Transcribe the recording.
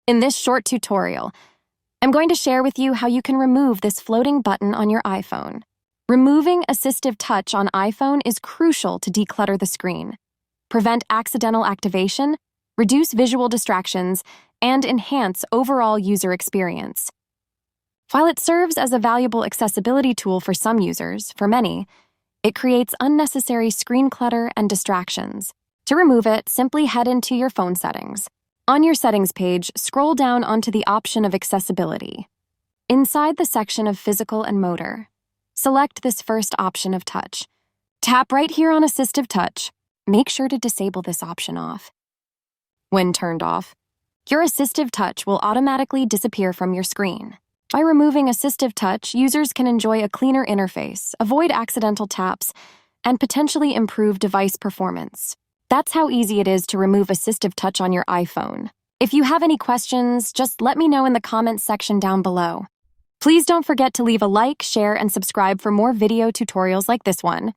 In this short tutorial, I'm going to share with you how you can remove this floating button on your iPhone. Removing AssistiveTouch on iPhone is crucial to declutter the screen, prevent accidental activation, reduce visual distractions, and enhance overall user experience. While it serves as a valuable accessibility tool for some users, for many, it creates unnecessary screen clutter and distractions. To remove it, simply head into your phone settings. On your settings page, scroll down onto the option of accessibility. Inside the section of physical and motor, select this first option of touch. Tap right here on AssistiveTouch. Make sure to disable this option off. When turned off, your AssistiveTouch will automatically disappear from your screen. By removing AssistiveTouch, users can enjoy a cleaner interface, avoid accidental taps, and potentially improve device performance. That's how easy it is to remove AssistiveTouch on your iPhone. If you have any questions, just let me know in the comments section down below. Please don't forget to leave a like, share, and subscribe for more video tutorials like this one.